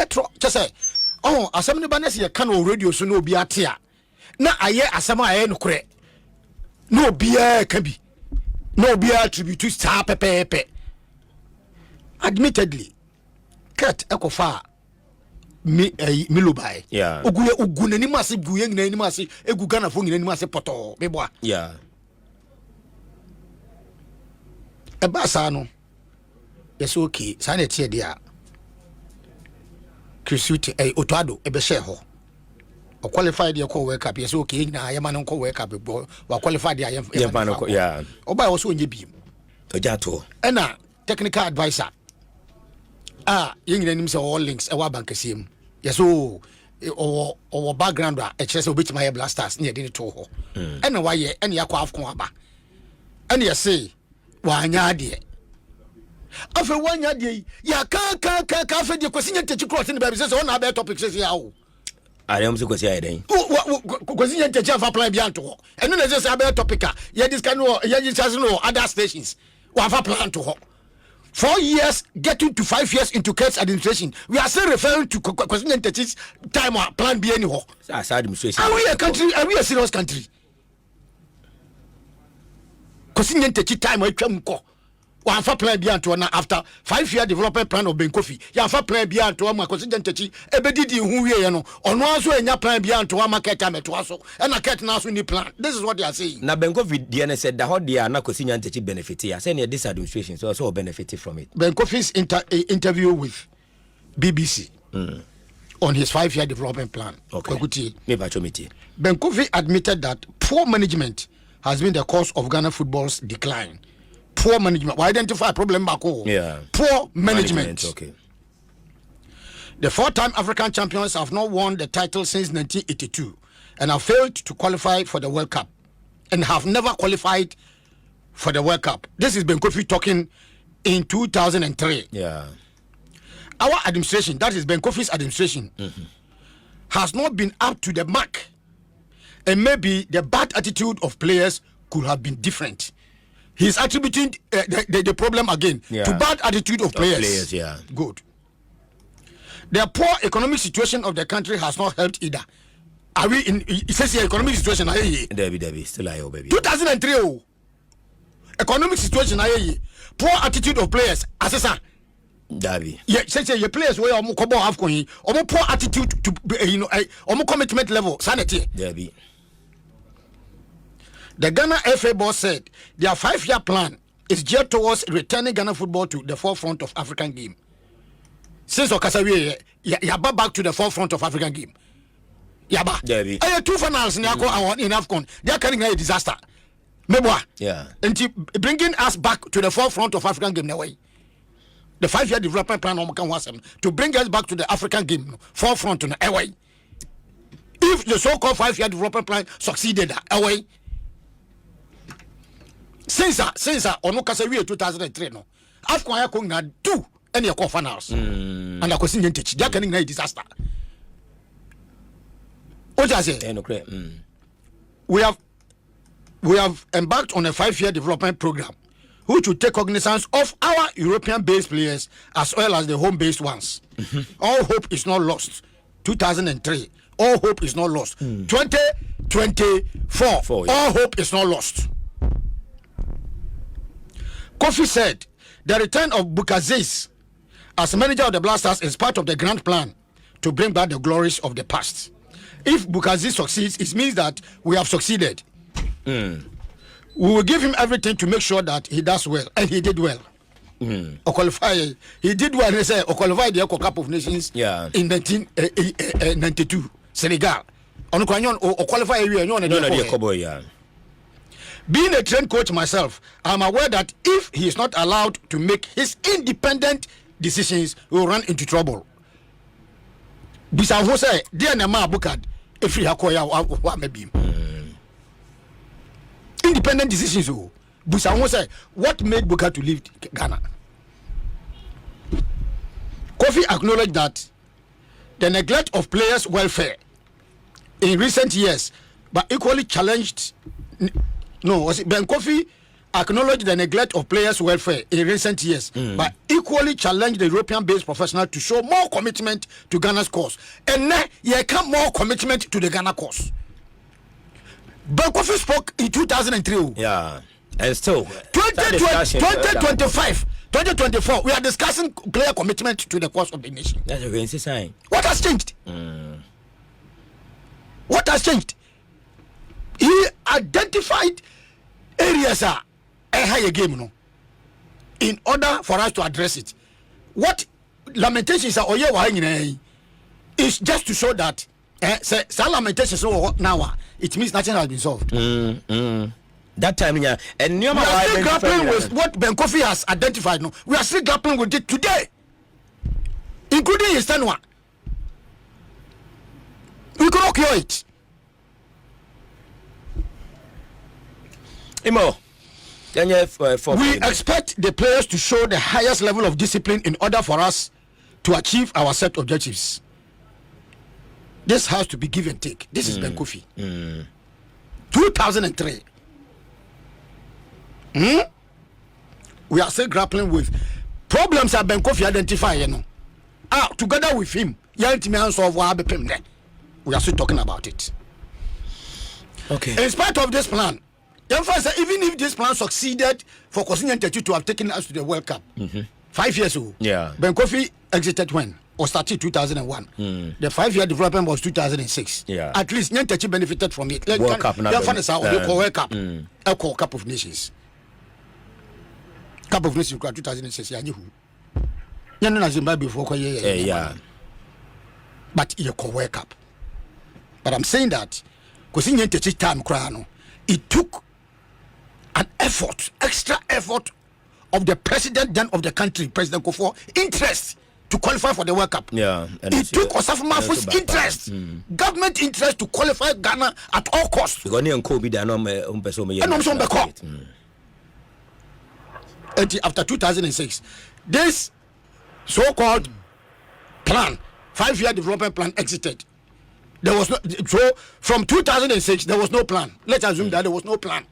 Petro just say oh asem ne ba na se ka no radio so no obi ate a na aye asem aye no kore no obi a ka bi no obi attribute to star pepe admittedly cat ekofa Milubai. Yeah. Ugu nani masi guyeng nani masi egu Ghana fo nani masi poto beboa. Yeah. Eba sa no. Yes okay. Sa na tie dia. Krisuti Otoado ebe share ho. O qualified dia ko World Cup yes okay na ayema no ko World Cup bo wa qualified dia ayema no. Yeah. Oba wo so onye bi. Ojato. Ena technical advisor. Yin nim say all links e wa bankasiem. Yes o background a chese obeti my blasters na yede to ho. Ena wa ye ena yakwa afkon aba. Ena ye say wa anya de. Afa wa anya de ya ka afa de kwasinya techi cross ni ba bi say na be topic say ya o. Are am so kwasi ayi den. Kwasinya techi afa plan bi anto ho. Eno na say be topic a ye this kind no ye just no other stations. Wa afa plan to ho. 4 years getting to 5 years into Kurt's administration. We are still referring to question and time or plan B anyhow. Administration. Are we a country? Are we a serious country? Question and time or one for plan B and after 5-year development plan of Ben Kofi. Ya for plan B and to a question and ebedi who we know. On one so in your plan B and to a market time to us and a cat now in the plan. This is what they are saying. Now Ben Kofi DNA said the whole dia na question and benefit. I say this administration so also benefited from it. Ben Kofi's interview with BBC on his 5-year development plan. Okay. Ben Kofi admitted that poor management has been the cause of Ghana football's decline. Poor management. We identify a problem back home. Yeah. Poor management. Okay. The 4-time African champions have not won the title since 1982 and have failed to qualify for the World Cup and have never qualified for the World Cup. This is Ben Kofi talking in 2003. Yeah. Our administration, that is Ben Kofi's administration, has not been up to the mark. And maybe the bad attitude of players could have been different. He's attributing the problem again to bad attitude of players. Yeah. Good. The poor economic situation of the country has not helped either. Are we in? It says the economic situation. Debbie, still I baby. 2003. Economic situation. Poor attitude of players. Assessor. Debbie. Yeah, say your players where omo kobo have coin. Omo poor attitude to omo commitment level. Sanity. Debbie. The Ghana FA boss said their 5-year plan is geared towards returning Ghana football to the forefront of African game. Since Okasawi, yaba back to the forefront of African game. Yaba. Debbie. 2 finals in AFCON. They are carrying a disaster. Meboa. Yeah. And bringing us back to the forefront of African game. Way. The 5-year development plan to bring us back to the African game forefront. Away. If the so-called 5-year development plan succeeded, away. Since ono kasa we 2003 no AFCON ya ko na do any e finals and akosi nyentechi dia kan na disaster o just say we have embarked on a 5-year development program which will take cognizance of our European based players as well as the home based ones. All hope is not lost. 2003 all hope is not lost. 2024 all hope is not lost. Kofi said the return of Bukazis as manager of the Blasters is part of the grand plan to bring back the glories of the past. If Bukazis succeeds, it means that we have succeeded. We will give him everything to make sure that he does well, and he did well. He did well. He said, qualified the Cup of Nations in 1992, Senegal. Being a trained coach myself, I'm aware that if he is not allowed to make his independent decisions, he will run into trouble. Bisa ho say, dear Nama Bukad, if he hakoya what maybe independent decisions. Bisa ho say, what made Bukad to leave Ghana? Kofi acknowledged that the neglect of players' welfare in recent years, but equally challenged. No, Ben Kofi acknowledged the neglect of players' welfare in recent years, but equally challenged the European-based professional to show more commitment to Ghana's cause. And now, you come more commitment to the Ghana cause. Ben Kofi spoke in 2003. Yeah, and still 2024, we are discussing player commitment to the cause of the nation. That's a great sign. What has changed? What has changed? He identified areas a higher game, no, in order for us to address it. What lamentations are is just to show that some lamentations now it means nothing has been solved. That time, yeah, and we are still grappling with what Ben Kofi has identified. No, we are still grappling with it today, including his tenure. We cannot cure it. Imo, we expect the players to show the highest level of discipline in order for us to achieve our set objectives. This has to be give and take. This is Ben Kofi. 2003. We are still grappling with problems that Ben Kofi identified. Together with him, we are still talking about it. Okay. In spite of this plan, even if this plan succeeded for Kosini Ntechi to have taken us to the World Cup 5 years ago, Ben Kofi exited when? Or started 2001. The 5-year development was 2006. At least Ntechi benefited from it. World Cup. World Cup. Cup of Nations. Cup of Nations 2006. But you call World Cup. But I'm saying that Kosini Ntechi time it took an effort, extra effort of the president then of the country, President Kofi, interest to qualify for the World Cup. It took Osafo Mafo's interest, government interest to qualify Ghana at all costs. After 2006, this so-called plan, 5-year development plan, exited. There was no, so from 2006 there was no plan. Let's assume that there was no plan.